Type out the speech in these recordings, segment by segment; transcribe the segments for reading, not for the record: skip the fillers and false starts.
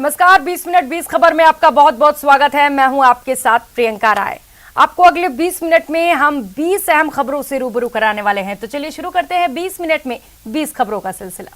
नमस्कार, 20 मिनट 20 खबर में आपका बहुत बहुत स्वागत है। मैं हूं आपके साथ प्रियंका राय। आपको अगले 20 मिनट में हम 20 अहम खबरों से रूबरू कराने वाले हैं। तो चलिए शुरू करते हैं 20 मिनट में 20 खबरों का सिलसिला।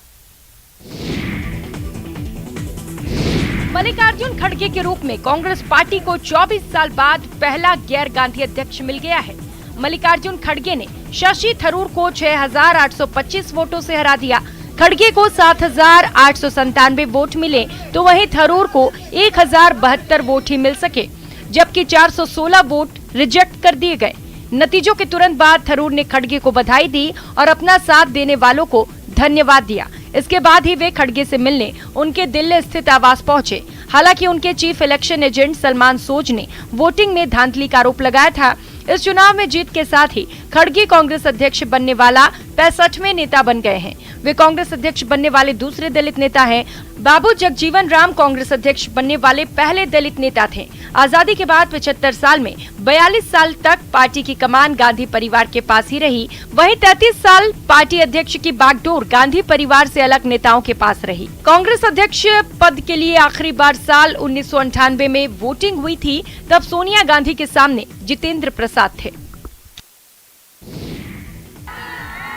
मल्लिकार्जुन खड़गे के रूप में कांग्रेस पार्टी को 24 साल बाद पहला गैर गांधी अध्यक्ष मिल गया है। मल्लिकार्जुन खड़गे ने शशि थरूर को 6,825 वोटों से हरा दिया। खड़गे को 7,897 वोट मिले तो वहीं थरूर को 1,072 वोट ही मिल सके, जबकि 416 वोट रिजेक्ट कर दिए गए। नतीजों के तुरंत बाद थरूर ने खड़गे को बधाई दी और अपना साथ देने वालों को धन्यवाद दिया। इसके बाद ही वे खड़गे से मिलने उनके दिल्ली स्थित आवास पहुंचे। हालांकि उनके चीफ इलेक्शन एजेंट सलमान सोज ने वोटिंग में धांधली का आरोप लगाया था। इस चुनाव में जीत के साथ ही खड़गे कांग्रेस अध्यक्ष बनने वाला 65वें नेता बन गए हैं। वे कांग्रेस अध्यक्ष बनने वाले दूसरे दलित नेता हैं। बाबू जगजीवन राम कांग्रेस अध्यक्ष बनने वाले पहले दलित नेता थे। आजादी के बाद 75 साल में 42 साल तक पार्टी की कमान गांधी परिवार के पास ही रही। वहीं 33 साल पार्टी अध्यक्ष की बागडोर गांधी परिवार से अलग नेताओं के पास रही। कांग्रेस अध्यक्ष पद के लिए आखिरी बार साल 1998 में वोटिंग हुई थी। तब सोनिया गांधी के सामने जितेंद्र प्रसाद थे।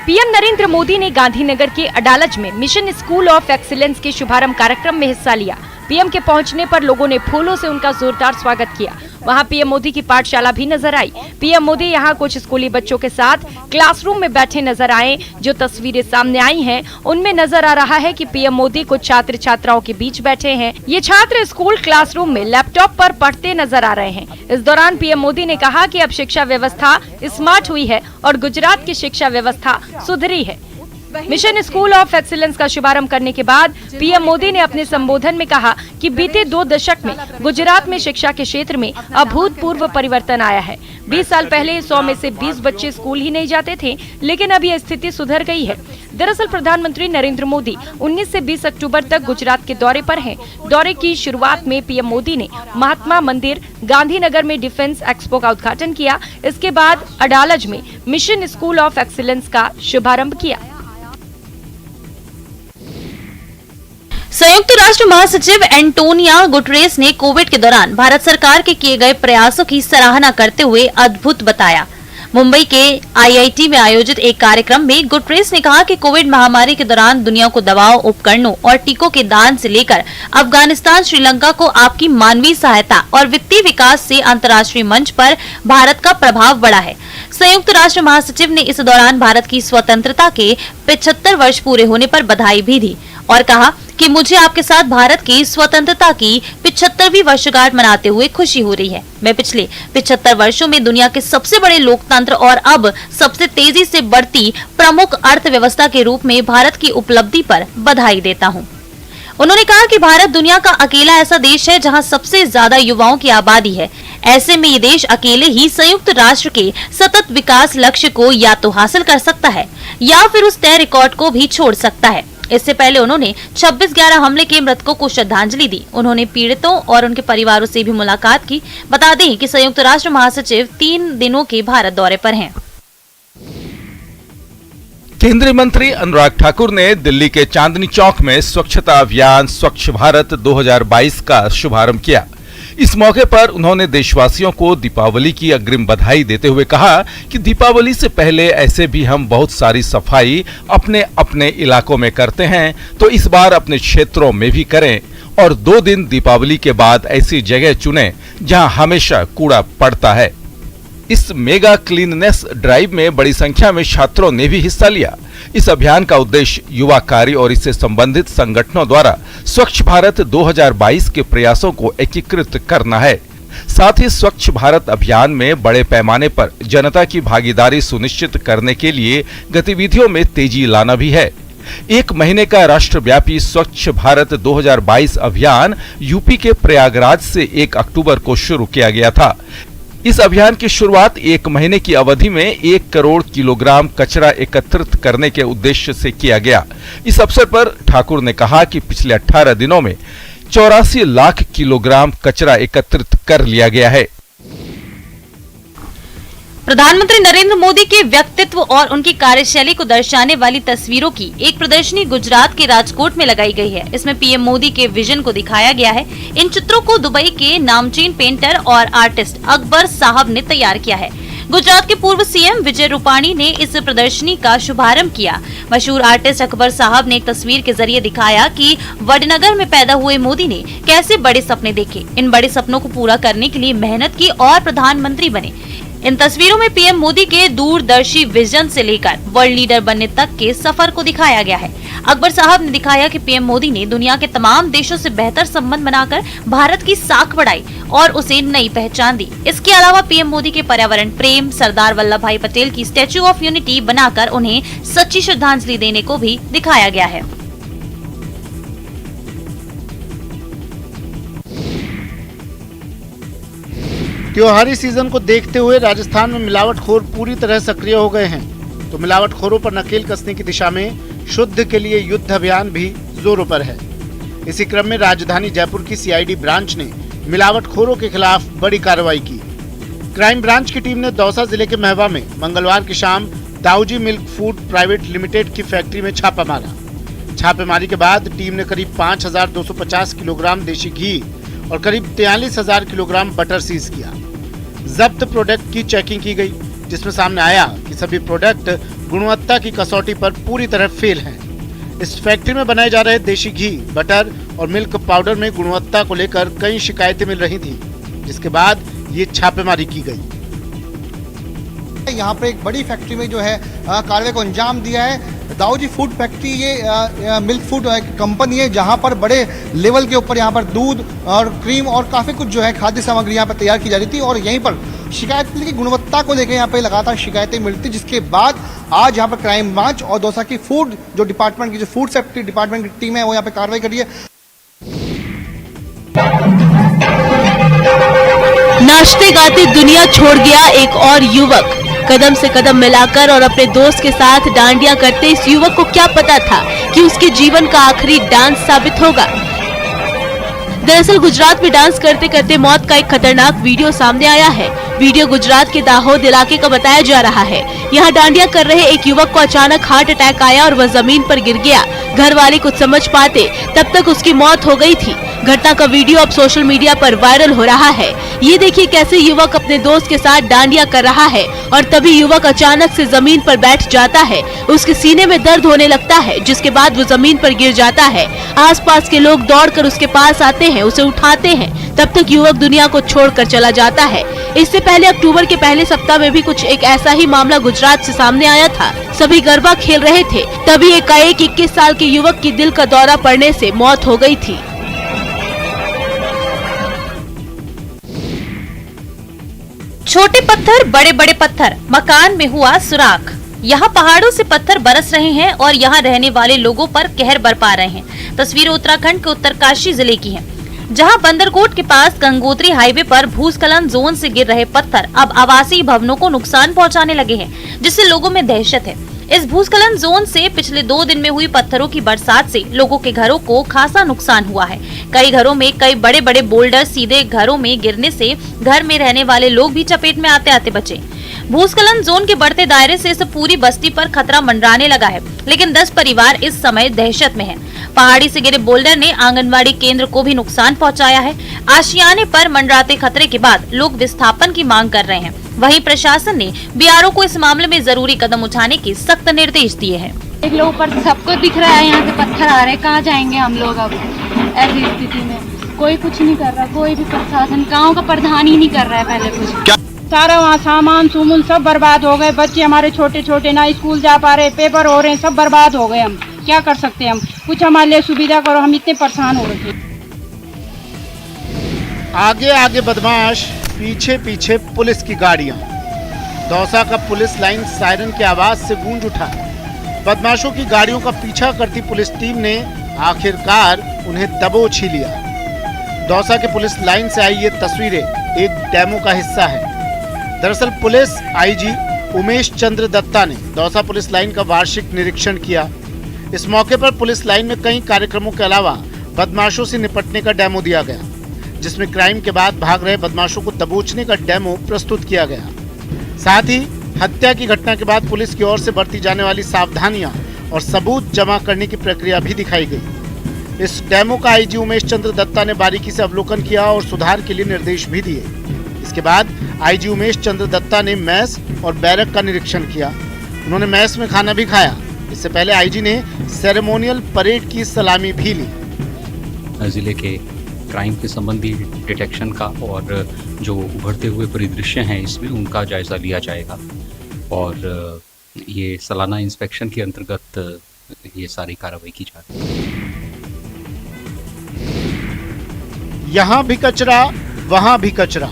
पीएम नरेंद्र मोदी ने गांधीनगर के अडालज में मिशन स्कूल ऑफ एक्सीलेंस के शुभारंभ कार्यक्रम में हिस्सा लिया। पीएम के पहुंचने पर लोगों ने फूलों से उनका जोरदार स्वागत किया। वहां पीएम मोदी की पाठशाला भी नजर आई। पीएम मोदी यहां कुछ स्कूली बच्चों के साथ क्लासरूम में बैठे नजर आए। जो तस्वीरें सामने आई हैं, उनमें नजर आ रहा है कि पीएम मोदी कुछ छात्र छात्राओं के बीच बैठे हैं। ये छात्र स्कूल क्लासरूम में लैपटॉप पर पढ़ते नजर आ रहे हैं। इस दौरान पीएम मोदी ने कहा कि अब शिक्षा व्यवस्था स्मार्ट हुई है और गुजरात की शिक्षा व्यवस्था सुधरी है। मिशन स्कूल ऑफ एक्सीलेंस का शुभारंभ करने के बाद पीएम मोदी ने अपने संबोधन में कहा कि बीते 2 दशक में गुजरात में शिक्षा के क्षेत्र में अभूतपूर्व परिवर्तन आया है। 20 साल पहले 100 में से 20 बच्चे स्कूल ही नहीं जाते थे, लेकिन अब यह स्थिति सुधर गई है। दरअसल प्रधानमंत्री नरेंद्र मोदी 19 से 20 अक्टूबर तक गुजरात के दौरे पर हैं। दौरे की शुरुआत में पीएम मोदी ने महात्मा मंदिर गांधीनगर में डिफेंस एक्सपो का उद्घाटन किया। इसके बाद अडालज में मिशन स्कूल ऑफ एक्सीलेंस का शुभारंभ किया। संयुक्त राष्ट्र महासचिव एंटोनियो गुटेरेस ने कोविड के दौरान भारत सरकार के किए गए प्रयासों की सराहना करते हुए अद्भुत बताया। मुंबई के आईआईटी में आयोजित एक कार्यक्रम में गुटेरेस ने कहा कि कोविड महामारी के दौरान दुनिया को दवाओं, उपकरणों और टीकों के दान से लेकर अफगानिस्तान, श्रीलंका को आपकी मानवीय सहायता और वित्तीय विकास से अंतर्राष्ट्रीय मंच पर भारत का प्रभाव बढ़ा है। संयुक्त राष्ट्र महासचिव ने इस दौरान भारत की स्वतंत्रता के 75 वर्ष पूरे होने पर बधाई भी दी और कहा कि मुझे आपके साथ भारत की स्वतंत्रता की 75वीं वर्षगांठ मनाते हुए खुशी हो रही है। मैं पिछले 75 वर्षों में दुनिया के सबसे बड़े लोकतंत्र और अब सबसे तेजी से बढ़ती प्रमुख अर्थव्यवस्था के रूप में भारत की उपलब्धि पर बधाई देता हूं। उन्होंने कहा कि भारत दुनिया का अकेला ऐसा देश है जहां सबसे ज्यादा युवाओं की आबादी है। ऐसे में ये देश अकेले ही संयुक्त राष्ट्र के सतत विकास लक्ष्य को या तो हासिल कर सकता है या फिर उस तय रिकॉर्ड को भी छोड़ सकता है। इससे पहले उन्होंने 26/11 हमले के मृतकों को श्रद्धांजलि दी। उन्होंने पीड़ितों और उनके परिवारों से भी मुलाकात की। बता दें कि संयुक्त राष्ट्र महासचिव 3 दिनों के भारत दौरे पर हैं। केंद्रीय मंत्री अनुराग ठाकुर ने दिल्ली के चांदनी चौक में स्वच्छता अभियान स्वच्छ भारत 2022 का शुभारंभ किया। इस मौके पर उन्होंने देशवासियों को दीपावली की अग्रिम बधाई देते हुए कहा कि दीपावली से पहले ऐसे भी हम बहुत सारी सफाई अपने अपने इलाकों में करते हैं, तो इस बार अपने क्षेत्रों में भी करें और 2 दिन दीपावली के बाद ऐसी जगह चुनें जहां हमेशा कूड़ा पड़ता है। इस मेगा क्लीननेस ड्राइव में बड़ी संख्या में छात्रों ने भी हिस्सा लिया। इस अभियान का उद्देश्य युवा कार्य और इससे संबंधित संगठनों द्वारा स्वच्छ भारत 2022 के प्रयासों को एकीकृत करना है। साथ ही स्वच्छ भारत अभियान में बड़े पैमाने पर जनता की भागीदारी सुनिश्चित करने के लिए गतिविधियों में तेजी लाना भी है। 1 महीने का राष्ट्रव्यापी स्वच्छ भारत 2022 अभियान यूपी के प्रयागराज से 1 अक्टूबर को शुरू किया गया था। इस अभियान की शुरुआत 1 महीने की अवधि में 1 करोड़ किलोग्राम कचरा एकत्रित करने के उद्देश्य से किया गया। इस अवसर पर ठाकुर ने कहा कि पिछले 18 दिनों में 84 लाख किलोग्राम कचरा एकत्रित कर लिया गया है। प्रधानमंत्री नरेंद्र मोदी के व्यक्तित्व और उनकी कार्यशैली को दर्शाने वाली तस्वीरों की एक प्रदर्शनी गुजरात के राजकोट में लगाई गई है। इसमें पीएम मोदी के विजन को दिखाया गया है। इन चित्रों को दुबई के नामचीन पेंटर और आर्टिस्ट अकबर साहब ने तैयार किया है। गुजरात के पूर्व सीएम विजय रूपाणी ने इस प्रदर्शनी का शुभारंभ किया। मशहूर आर्टिस्ट अकबर साहब ने एक तस्वीर के जरिए दिखाया कि वडनगर में पैदा हुए मोदी ने कैसे बड़े सपने देखे, इन बड़े सपनों को पूरा करने के लिए मेहनत की और प्रधानमंत्री बने। इन तस्वीरों में पीएम मोदी के दूरदर्शी विजन से लेकर वर्ल्ड लीडर बनने तक के सफर को दिखाया गया है। अकबर साहब ने दिखाया कि पीएम मोदी ने दुनिया के तमाम देशों से बेहतर संबंध बनाकर भारत की साख बढ़ाई और उसे नई पहचान दी। इसके अलावा पीएम मोदी के पर्यावरण प्रेम, सरदार वल्लभ भाई पटेल की स्टैच्यू ऑफ यूनिटी बनाकर उन्हें सच्ची श्रद्धांजलि देने को भी दिखाया गया है। त्योहारी सीजन को देखते हुए राजस्थान में मिलावटखोर पूरी तरह सक्रिय हो गए हैं, तो मिलावटखोरों पर नकेल कसने की दिशा में शुद्ध के लिए युद्ध अभियान भी जोरों पर है। इसी क्रम में राजधानी जयपुर की सीआईडी ब्रांच ने मिलावटखोरों के खिलाफ बड़ी कार्रवाई की। क्राइम ब्रांच की टीम ने दौसा जिले के महवा में मंगलवार की शाम Dauji milk food private limited की फैक्ट्री में छापा मारा। छापेमारी के बाद टीम ने करीब 5,250 किलोग्राम देशी घी और करीब 43,000 किलोग्राम बटर सीज किया। जब्त प्रोडक्ट की चेकिंग की गई, जिसमें सामने आया कि सभी प्रोडक्ट गुणवत्ता की कसौटी पर पूरी तरह फेल हैं। इस फैक्ट्री में बनाए जा रहे देशी घी, बटर और मिल्क पाउडर में गुणवत्ता को लेकर कई शिकायतें मिल रही थी, जिसके बाद ये छापेमारी की गई। यहाँ पे एक बड़ी फैक्ट्री में जो है कार्रवाई को अंजाम दिया है। दाऊजी फूड फैक्ट्री ये मिल्क फूड कंपनी है, जहाँ पर बड़े लेवल के ऊपर यहाँ पर दूध और क्रीम और काफ़ी कुछ जो है खाद्य सामग्री यहाँ पर तैयार की जा रही थी और यहीं पर शिकायत की गुणवत्ता को लेकर यहाँ पे लगातार शिकायतें मिलती, जिसके बाद आज यहाँ पर क्राइम ब्रांच और दौसा की फूड जो डिपार्टमेंट की जो फूड सेफ्टी डिपार्टमेंट की टीम है वो यहाँ पे कार्रवाई कर रही है। नाचते गाते दुनिया छोड़ गया एक और युवक। कदम से कदम मिलाकर और अपने दोस्त के साथ डांडिया करते इस युवक को क्या पता था कि उसके जीवन का आखिरी डांस साबित होगा। दरअसल गुजरात में डांस करते करते मौत का एक खतरनाक वीडियो सामने आया है। वीडियो गुजरात के दाहोद इलाके का बताया जा रहा है। यहाँ डांडिया कर रहे एक युवक को अचानक हार्ट अटैक आया और वह जमीन पर गिर गया। घर वाले कुछ समझ पाते तब तक उसकी मौत हो गई थी। घटना का वीडियो अब सोशल मीडिया पर वायरल हो रहा है। ये देखिए कैसे युवक अपने दोस्त के साथ डांडिया कर रहा है और तभी युवक अचानक से जमीन पर बैठ जाता है। उसके सीने में दर्द होने लगता है, जिसके बाद वो जमीन पर गिर जाता है। आसपास के लोग दौड़कर उसके पास आते हैं, उसे उठाते हैं। तब तक युवक दुनिया को छोड़कर चला जाता है। इससे पहले अक्टूबर के पहले सप्ताह में भी कुछ एक ऐसा ही मामला गुजरात से सामने आया था। सभी गरबा खेल रहे थे, तभी एकाएक 21 साल के युवक की दिल का दौरा पड़ने से मौत हो गई थी। छोटे पत्थर बड़े बड़े पत्थर, मकान में हुआ सुराख। यहाँ पहाड़ों से पत्थर बरस रहे हैं और यहाँ रहने वाले लोगों पर कहर बरपा रहे हैं। तस्वीर उत्तराखंड के उत्तरकाशी जिले की है, जहाँ बंदरकोट के पास गंगोत्री हाईवे पर भूस्खलन जोन से गिर रहे पत्थर अब आवासीय भवनों को नुकसान पहुँचाने लगे हैं, जिससे लोगों में दहशत है। इस भूस्खलन जोन से पिछले 2 दिन में हुई पत्थरों की बरसात से लोगों के घरों को खासा नुकसान हुआ है। कई घरों में कई बड़े बड़े बोल्डर सीधे घरों में गिरने से घर में रहने वाले लोग भी चपेट में आते आते बचे। भूस्खलन जोन के बढ़ते दायरे से इस पूरी बस्ती पर खतरा मंडराने लगा है, लेकिन 10 परिवार इस समय दहशत में हैं। पहाड़ी से गिरे बोल्डर ने आंगनबाड़ी केंद्र को भी नुकसान पहुंचाया है। आशियाने पर मंडराते खतरे के बाद लोग विस्थापन की मांग कर रहे हैं। वहीं प्रशासन ने बीआरओ को इस मामले में जरूरी कदम उठाने के सख्त निर्देश दिए हैं। एक लोग ऊपर सबको दिख रहा है, यहाँ से पत्थर आ रहे हैं, कहाँ जाएंगे हम लोग अब ऐसी स्थिति में। कोई कुछ नहीं कर रहा, कोई भी प्रशासन, गांव का प्रधान ही नहीं कर रहा है पहले कुछ। सारा वहाँ सामान सुमन सब बर्बाद हो गए। बच्चे हमारे छोटे छोटे ना स्कूल जा पा रहे, पेपर हो रहे हैं, सब बर्बाद हो गए। हम क्या कर सकते हैं? हम कुछ हमारे लिए सुविधा करो, हम इतने परेशान हो रहे थे। आगे आगे बदमाश, पीछे पीछे पुलिस की गाड़ियां। दौसा का पुलिस लाइन सायरन की आवाज से गूंज उठा। बदमाशों की गाड़ियों का पीछा करती पुलिस टीम ने आखिरकार उन्हें दबोच ही लिया। दौसा के पुलिस लाइन से आई ये तस्वीरें एक डेमो का हिस्सा है। दरअसल पुलिस आईजी उमेश चंद्र दत्ता ने दौसा पुलिस लाइन का वार्षिक निरीक्षण किया। इस मौके पर पुलिस लाइन में कई कार्यक्रमों के अलावा बदमाशों से निपटने का डेमो दिया गया, जिसमें क्राइम के बाद भाग रहे बदमाशों को दबोचने का डेमो प्रस्तुत किया गया। साथ ही हत्या की घटना के बाद पुलिस की ओर से बरती जाने वाली सावधानियां और सबूत जमा करने की प्रक्रिया भी दिखाई गई। इस डेमो का आईजी उमेश चंद्र दत्ता ने बारीकी से अवलोकन किया और सुधार के लिए निर्देश भी दिए। इसके बाद आईजी उमेश चंद्र दत्ता ने मैस और बैरक का निरीक्षण किया। उन्होंने मैस में खाना भी खाया। इससे पहले आईजी ने सेरेमोनियल परेड की सलामी भी ली। जिले के क्राइम के संबंधी डिटेक्शन का और जो उभरते हुए परिदृश्य हैं इसमें उनका जायजा लिया जाएगा और ये सालाना इंस्पेक्शन के अंतर्गत ये सारी कार्रवाई की जा रही है। यहाँ भी कचरा, वहाँ भी कचरा,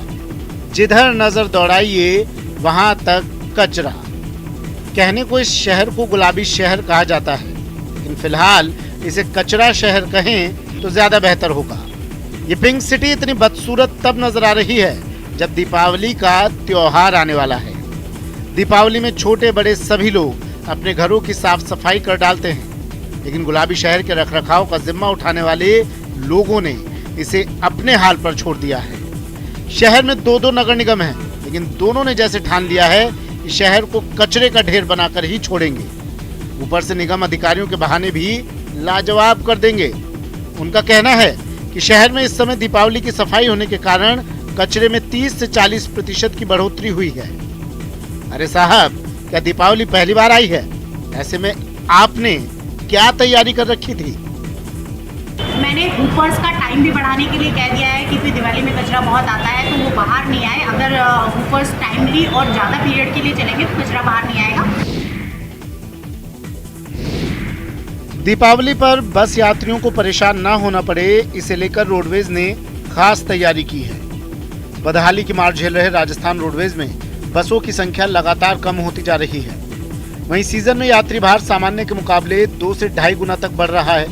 जिधर नजर दौड़ाइए वहाँ तक कचरा। कहने को इस शहर को गुलाबी शहर कहा जाता है, लेकिन फिलहाल इसे कचरा शहर कहें तो ज्यादा बेहतर होगा। ये पिंक सिटी इतनी बदसूरत तब नजर आ रही है जब दीपावली का त्योहार आने वाला है। दीपावली में छोटे बड़े सभी लोग अपने घरों की साफ सफाई कर डालते हैं, लेकिन गुलाबी शहर के रखरखाव का जिम्मा उठाने वाले लोगों ने इसे अपने हाल पर छोड़ दिया है। शहर में दो नगर निगम हैं, लेकिन दोनों ने जैसे ठान लिया है कि शहर को कचरे का ढेर बनाकर ही छोड़ेंगे। ऊपर से निगम अधिकारियों के बहाने भी लाजवाब कर देंगे। उनका कहना है कि शहर में इस समय दीपावली की सफाई होने के कारण कचरे में 30 से 40% की बढ़ोतरी हुई है। अरे साहब, क्या दीपावली पहली बार आई है? ऐसे में आपने क्या तैयारी कर रखी थी? मैंने हुपर्स का टाइम भी बढ़ाने के लिए कह दिया है कि फिर दिवाली में कचरा बहुत आता है तो वो बाहर नहीं आए। अगर हुपर्स टाइमली और ज़्यादा पीरियड के लिए चलेंगे तो कचरा बाहर नहीं आएगा। दीपावली पर बस यात्रियों को परेशान ना होना पड़े, इसे लेकर रोडवेज ने खास तैयारी की है। बदहाली की मार झेल रहे राजस्थान रोडवेज में बसों की संख्या लगातार कम होती जा रही है। वहीं सीजन में यात्री भार सामान्य के मुकाबले 2 से 2.5 गुना तक बढ़ रहा है,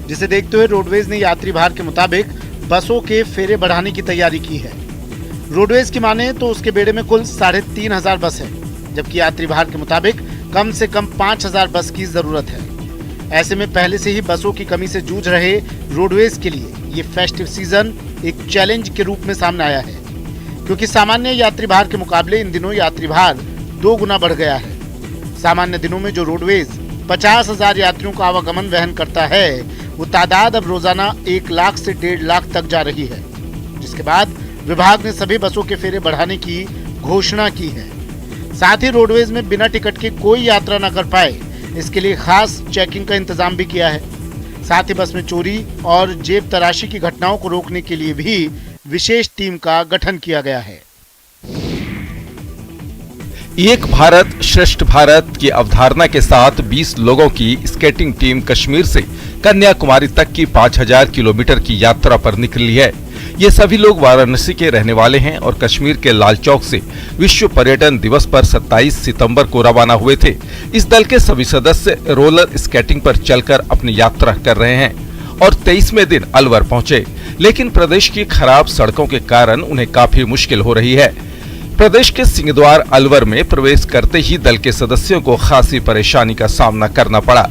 जिसे देखते हुए रोडवेज ने यात्री भार के मुताबिक बसों के फेरे बढ़ाने की तैयारी की है। रोडवेज की माने तो उसके बेड़े में कुल 3,500 बस है, जबकि यात्री भार के मुताबिक कम से कम 5,000 बस की जरूरत है। ऐसे में पहले से ही बसों की कमी से जूझ रहे रोडवेज के लिए ये फेस्टिव सीजन एक चैलेंज के रूप में सामने आया है, क्योंकि सामान्य यात्री भार के मुकाबले इन दिनों यात्री भार 2 गुना बढ़ गया है। सामान्य दिनों में जो रोडवेज 50,000 यात्रियों का आवागमन वहन करता है, वो तादाद अब रोजाना 1 लाख से 1.5 लाख तक जा रही है, जिसके बाद विभाग ने सभी बसों के फेरे बढ़ाने की घोषणा की है। साथ ही रोडवेज में बिना टिकट के कोई यात्रा न कर पाए, इसके लिए खास चेकिंग का इंतजाम भी किया है। साथ ही बस में चोरी और जेब तराशी की घटनाओं को रोकने के लिए भी विशेष टीम का गठन किया गया है। एक भारत श्रेष्ठ भारत की अवधारणा के साथ 20 लोगों की स्केटिंग टीम कश्मीर से कन्याकुमारी तक की 5000 किलोमीटर की यात्रा पर निकली है। ये सभी लोग वाराणसी के रहने वाले हैं और कश्मीर के लाल चौक से विश्व पर्यटन दिवस पर 27 सितंबर को रवाना हुए थे। इस दल के सभी सदस्य रोलर स्केटिंग पर चलकर अपनी यात्रा कर रहे हैं और 23वें दिन अलवर पहुंचे, लेकिन प्रदेश की खराब सड़कों के कारण उन्हें काफी मुश्किल हो रही है। प्रदेश के सिंहद्वार अलवर में प्रवेश करते ही दल के सदस्यों को खासी परेशानी का सामना करना पड़ा।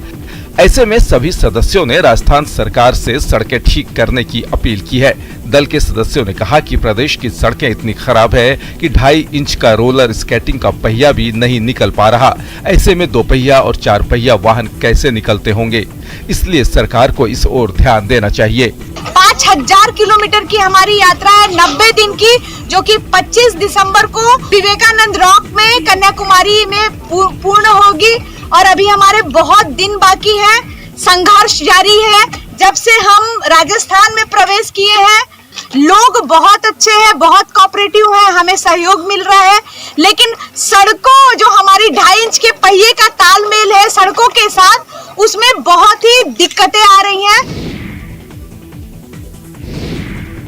ऐसे में सभी सदस्यों ने राजस्थान सरकार से सड़कें ठीक करने की अपील की है। दल के सदस्यों ने कहा कि प्रदेश की सड़कें इतनी खराब है कि 2.5 इंच का रोलर स्केटिंग का पहिया भी नहीं निकल पा रहा। ऐसे में 2 पहिया और 4 पहिया वाहन कैसे निकलते होंगे, इसलिए सरकार को इस ओर ध्यान देना चाहिए। 5000 किलोमीटर की हमारी यात्रा है, 90 दिन की, जो कि 25 दिसंबर को विवेकानंद रॉक में कन्याकुमारी में पूर्ण होगी। और अभी हमारे बहुत दिन बाकी है, संघर्ष जारी है। जब से हम राजस्थान में प्रवेश किए हैं, लोग बहुत अच्छे हैं, बहुत कोऑपरेटिव हैं, हमें सहयोग मिल रहा है, लेकिन सड़कों जो हमारी 2.5 इंच के पहिए का तालमेल है सड़कों के साथ, उसमें बहुत ही दिक्कतें आ रही हैं।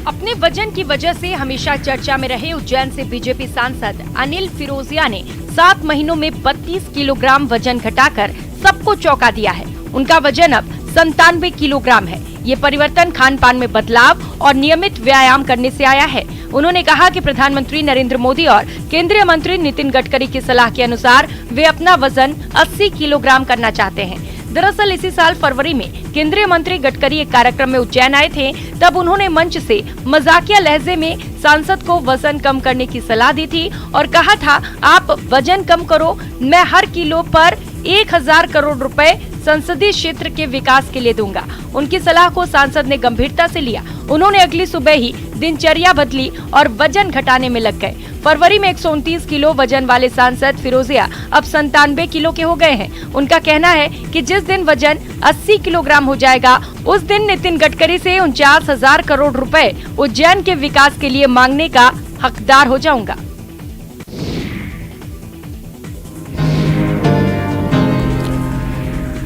अपने वजन की वजह से हमेशा चर्चा में रहे उज्जैन से बीजेपी सांसद अनिल फिरोजिया ने 7 महीनों में 32 किलोग्राम वजन घटाकर सबको चौंका दिया है। उनका वजन अब 97 किलोग्राम है। ये परिवर्तन खान पान में बदलाव और नियमित व्यायाम करने से आया है। उन्होंने कहा कि प्रधानमंत्री नरेंद्र मोदी और केंद्रीय मंत्री नितिन गडकरी की सलाह के अनुसार वे अपना वजन 80 किलोग्राम करना चाहते हैं। दरअसल इसी साल फरवरी में केंद्रीय मंत्री गडकरी एक कार्यक्रम में उज्जैन आए थे। तब उन्होंने मंच से मजाकिया लहजे में सांसद को वजन कम करने की सलाह दी थी और कहा था, आप वजन कम करो, मैं हर किलो पर 1000 करोड़ रुपए संसदीय क्षेत्र के विकास के लिए दूंगा। उनकी सलाह को सांसद ने गंभीरता से लिया। उन्होंने अगली सुबह ही दिनचर्या बदली और वजन घटाने में लग गए। फरवरी में 129 किलो वजन वाले सांसद फिरोजिया अब 97 किलो के हो गए हैं। उनका कहना है कि जिस दिन वजन 80 किलोग्राम हो जाएगा, उस दिन नितिन गडकरी से 49,000 करोड़ रुपए उज्जैन के विकास के लिए मांगने का हकदार हो जाऊंगा।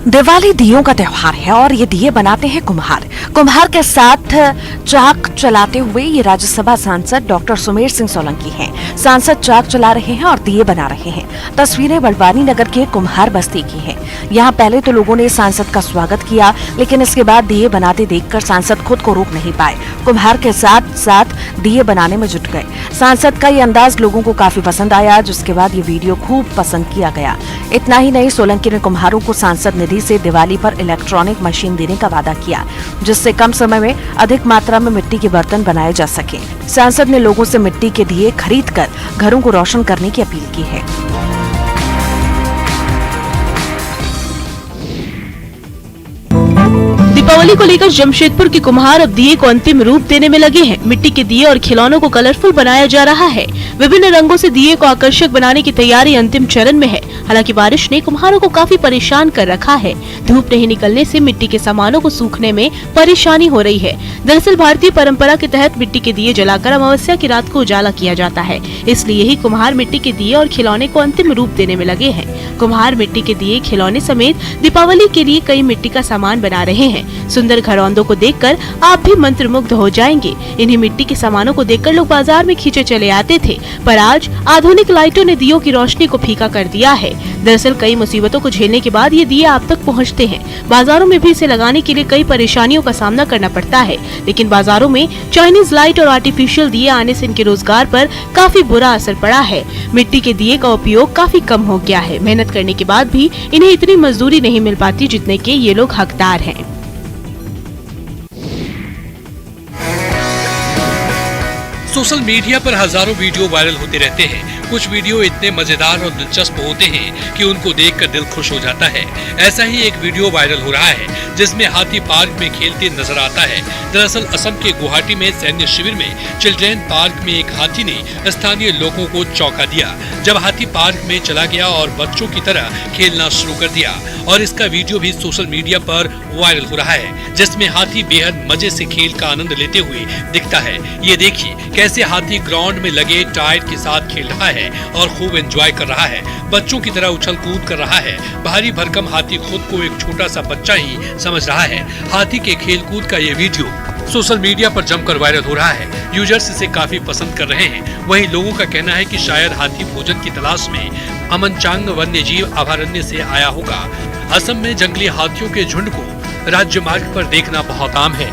दिवाली दियों का त्योहार है और ये दिए बनाते हैं कुम्हार। कुम्हार के साथ चाक चलाते हुए ये राज्यसभा सांसद डॉक्टर सुमेर सिंह सोलंकी हैं। सांसद चाक चला रहे हैं और दिए बना रहे हैं। तस्वीरें बड़वानी नगर के कुम्हार बस्ती की हैं। यहाँ पहले तो लोगों ने सांसद का स्वागत किया, लेकिन इसके बाद दिए बनाते देखकर सांसद खुद को रोक नहीं पाए। कुम्हार के साथ साथ दिए बनाने में जुट गए। सांसद का ये अंदाज लोगों को काफी पसंद आया, जिसके बाद ये वीडियो खूब पसंद किया गया। इतना ही नहीं, सोलंकी ने कुम्हारों को सांसद निधि से दिवाली पर इलेक्ट्रॉनिक मशीन देने का वादा किया, जिससे कम समय में अधिक मात्रा में मिट्टी के बर्तन बनाए जा सके। सांसद ने लोगों से मिट्टी के दिए खरीदकर घरों को रोशन करने की अपील की है। दीपावली को लेकर जमशेदपुर के कुम्हार अब दिए को अंतिम रूप देने में लगे हैं। मिट्टी के दिए और खिलौनों को कलरफुल बनाया जा रहा है। विभिन्न रंगों से दिए को आकर्षक बनाने की तैयारी अंतिम चरण में है। हालांकि बारिश ने कुम्हारों को काफी परेशान कर रखा है। धूप नहीं निकलने से मिट्टी के सामानों को सूखने में परेशानी हो रही है। दरअसल भारतीय परंपरा के तहत मिट्टी के दिए जलाकर अमावस्या की रात को उजाला किया जाता है। इसलिए ही कुम्हार मिट्टी के दिए और खिलौने को अंतिम रूप देने में लगे हैं। कुम्हार मिट्टी के दिए, खिलौने समेत दीपावली के लिए कई मिट्टी का सामान बना रहे हैं। सुंदर घरौंदों को देखकर आप भी मंत्रमुग्ध हो जाएंगे। इन्हीं मिट्टी के सामानों को देखकर लोग बाजार में खींचे चले आते थे, पर आज आधुनिक लाइटों ने दियों की रोशनी को फीका कर दिया है। दरअसल कई मुसीबतों को झेलने के बाद ये दिए आप तक पहुंचते हैं। बाजारों में भी इसे लगाने के लिए कई परेशानियों का सामना करना पड़ता है, लेकिन बाजारों में चाइनीज लाइट और आर्टिफिशियल दिए आने से इनके रोजगार पर काफी बुरा असर पड़ा है। मिट्टी के दिए का उपयोग काफी कम हो गया है। मेहनत करने के बाद भी इन्हें इतनी मजदूरी नहीं मिल पाती जितने के ये लोग हकदार हैं। सोशल मीडिया पर हजारों वीडियो वायरल होते रहते हैं। कुछ वीडियो इतने मजेदार और दिलचस्प होते हैं कि उनको देखकर दिल खुश हो जाता है। ऐसा ही एक वीडियो वायरल हो रहा है जिसमें हाथी पार्क में खेलते नजर आता है। दरअसल असम के गुवाहाटी में सैन्य शिविर में चिल्ड्रेन पार्क में एक हाथी ने स्थानीय लोगों को चौंका दिया, जब हाथी पार्क में चला गया और बच्चों की तरह खेलना शुरू कर दिया। और इसका वीडियो भी सोशल मीडिया पर वायरल हो रहा है, जिसमें हाथी बेहद मजे से खेल का आनंद लेते हुए दिखता है। ये देखिए कैसे हाथी ग्राउंड में लगे टायर के साथ खेल रहा है और खूब एंजॉय कर रहा है। बच्चों की तरह उछल कूद कर रहा है। भारी भरकम हाथी खुद को एक छोटा सा बच्चा ही समझ रहा है। हाथी के खेल कूद का ये वीडियो सोशल मीडिया पर जमकर वायरल हो रहा है। यूजर्स इसे काफी पसंद कर रहे हैं। वहीं लोगों का कहना है कि शायद हाथी भोजन की तलाश में अमनचांग वन्य जीव अभयारण्य से आया होगा। असम में जंगली हाथियों के झुंड को राज्य मार्ग पर देखना बहुत आम है।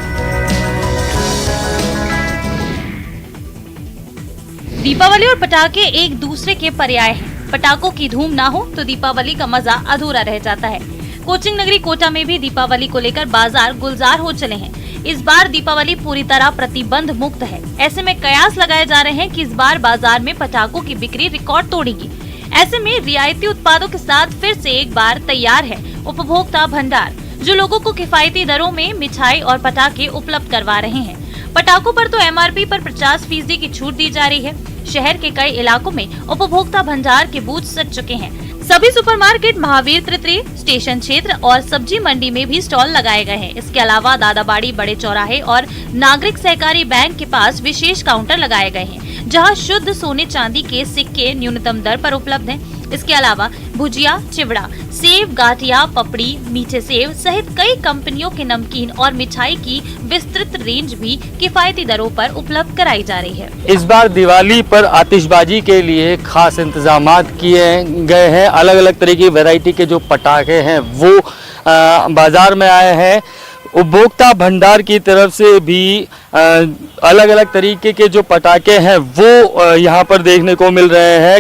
दीपावली और पटाखे एक दूसरे के पर्याय हैं। पटाखों की धूम ना हो तो दीपावली का मजा अधूरा रह जाता है। कोचिंग नगरी कोटा में भी दीपावली को लेकर बाजार गुलजार हो चले हैं। इस बार दीपावली पूरी तरह प्रतिबंध मुक्त है। ऐसे में कयास लगाए जा रहे हैं कि इस बार बाजार में पटाखों की बिक्री रिकॉर्ड तोड़ेगी। ऐसे में रियायती उत्पादों के साथ फिर से एक बार तैयार है उपभोक्ता भंडार, जो लोगों को किफायती दरों में मिठाई और पटाखे उपलब्ध करवा रहे हैं। पटाखों पर तो MRP पर 50% की छूट दी जा रही है। शहर के कई इलाकों में उपभोक्ता भंडार के बूथ सज चुके हैं। सभी सुपरमार्केट, महावीर तृतीय, स्टेशन क्षेत्र और सब्जी मंडी में भी स्टॉल लगाए गए हैं। इसके अलावा दादाबाड़ी, बड़े चौराहे और नागरिक सहकारी बैंक के पास विशेष काउंटर लगाए गए हैं, जहां शुद्ध सोने चांदी के सिक्के न्यूनतम दर पर उपलब्ध हैं। इसके अलावा भुजिया, चिवड़ा, सेव, गाठिया, पपड़ी, मीठे सेव सहित कई कंपनियों के नमकीन और मिठाई की विस्तृत रेंज भी किफायती दरों पर उपलब्ध कराई जा रही है। इस बार दिवाली पर आतिशबाजी के लिए खास इंतजामात किए गए हैं। अलग अलग तरह की वैरायटी के जो पटाखे हैं वो बाजार में आए हैं। उपभोक्ता भंडार की तरफ से भी अलग अलग तरीके के जो पटाखे हैं वो यहाँ पर देखने को मिल रहे हैं।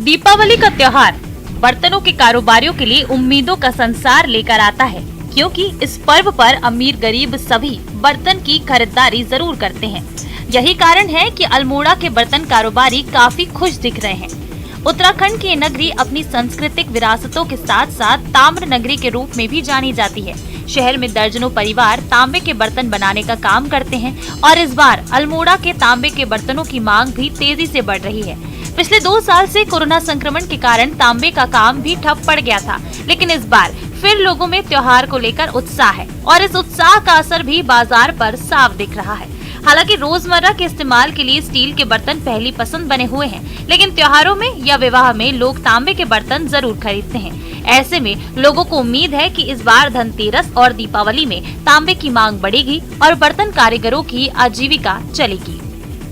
दीपावली का त्योहार बर्तनों के कारोबारियों के लिए उम्मीदों का संसार लेकर आता है, क्योंकि इस पर्व पर अमीर गरीब सभी बर्तन की खरीदारी जरूर करते हैं। यही कारण है कि अल्मोड़ा के बर्तन कारोबारी काफी खुश दिख रहे हैं। उत्तराखंड की ये नगरी अपनी सांस्कृतिक विरासतों के साथ साथ ताम्र नगरी के रूप में भी जानी जाती है। शहर में दर्जनों परिवार तांबे के बर्तन बनाने का काम करते हैं और इस बार अल्मोड़ा के तांबे के बर्तनों की मांग भी तेजी से बढ़ रही है। पिछले 2 साल से कोरोना संक्रमण के कारण तांबे का काम भी ठप पड़ गया था, लेकिन इस बार फिर लोगों में त्योहार को लेकर उत्साह है और इस उत्साह का असर भी बाजार पर साफ दिख रहा है। हालांकि रोजमर्रा के इस्तेमाल के लिए स्टील के बर्तन पहली पसंद बने हुए हैं, लेकिन त्योहारों में या विवाह में लोग तांबे के बर्तन जरूर खरीदते हैं। ऐसे में लोगों को उम्मीद है कि इस बार धनतेरस और दीपावली में तांबे की मांग बढ़ेगी और बर्तन कारीगरों की आजीविका चलेगी।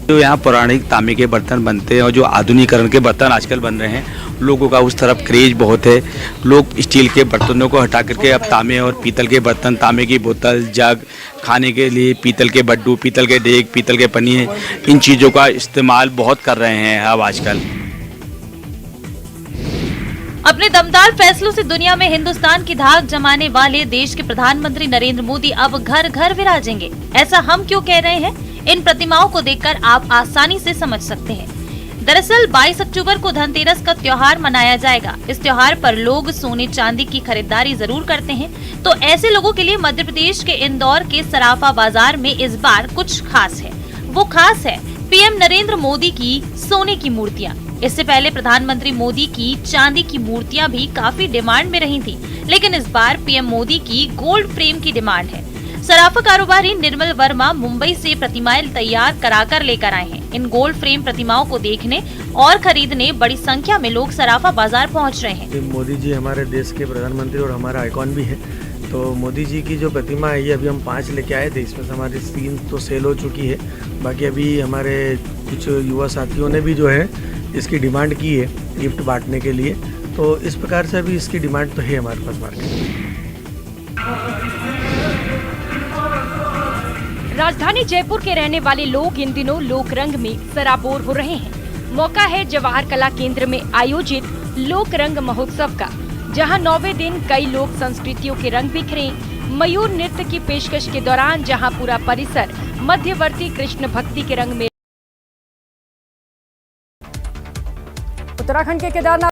जो यहाँ पौराणिक तांबे के बर्तन बनते हैं और जो आधुनिकीकरण के बर्तन आजकल बन रहे हैं, लोगों का उस तरफ क्रेज बहुत है। लोग स्टील के बर्तनों को हटा करके अब तांबे और पीतल के बर्तन, तांबे की बोतल, जग, खाने के लिए पीतल के बड्डू, पीतल के देग, पीतल के पन्नी, इन चीज़ों का इस्तेमाल बहुत कर रहे हैं अब आजकल। अपने दमदार फैसलों से दुनिया में हिंदुस्तान की धाक जमाने वाले देश के प्रधानमंत्री नरेंद्र मोदी अब घर घर विराजेंगे। ऐसा हम क्यों कह रहे हैं, इन प्रतिमाओं को देखकर आप आसानी से समझ सकते हैं। दरअसल 22 अक्टूबर को धनतेरस का त्योहार मनाया जाएगा। इस त्योहार पर लोग सोने चांदी की खरीदारी जरूर करते हैं, तो ऐसे लोगों के लिए मध्य प्रदेश के इंदौर के सराफा बाजार में इस बार कुछ खास है। वो खास है पीएम नरेंद्र मोदी की सोने की मूर्तियां। इससे पहले प्रधानमंत्री मोदी की चांदी की मूर्तियां भी काफी डिमांड में रही थी, लेकिन इस बार पीएम मोदी की गोल्ड फ्रेम की डिमांड है। सराफा कारोबारी निर्मल वर्मा मुंबई से प्रतिमाएं तैयार कराकर लेकर आए हैं। इन गोल्ड फ्रेम प्रतिमाओं को देखने और खरीदने बड़ी संख्या में लोग सराफा बाजार पहुंच रहे हैं। मोदी जी हमारे देश के प्रधानमंत्री और हमारा आइकॉन भी है, तो मोदी जी की जो प्रतिमा है ये अभी हम 5 लेके आए थे। इसमें से हमारी 3 तो सेल हो चुकी है, बाकी अभी हमारे कुछ युवा साथियों ने भी जो है इसकी डिमांड की है गिफ्ट बांटने के लिए, तो इस प्रकार से अभी इसकी डिमांड तो है हमारे पास मार्केट में। राजधानी जयपुर के रहने वाले लोग इन दिनों लोक रंग में सराबोर हो रहे हैं। मौका है जवाहर कला केंद्र में आयोजित लोक रंग महोत्सव का, जहां 9वें दिन कई लोक संस्कृतियों के रंग बिखरे। मयूर नृत्य की पेशकश के दौरान जहां पूरा परिसर मध्यवर्ती कृष्ण भक्ति के रंग में। उत्तराखंड के केदारनाथ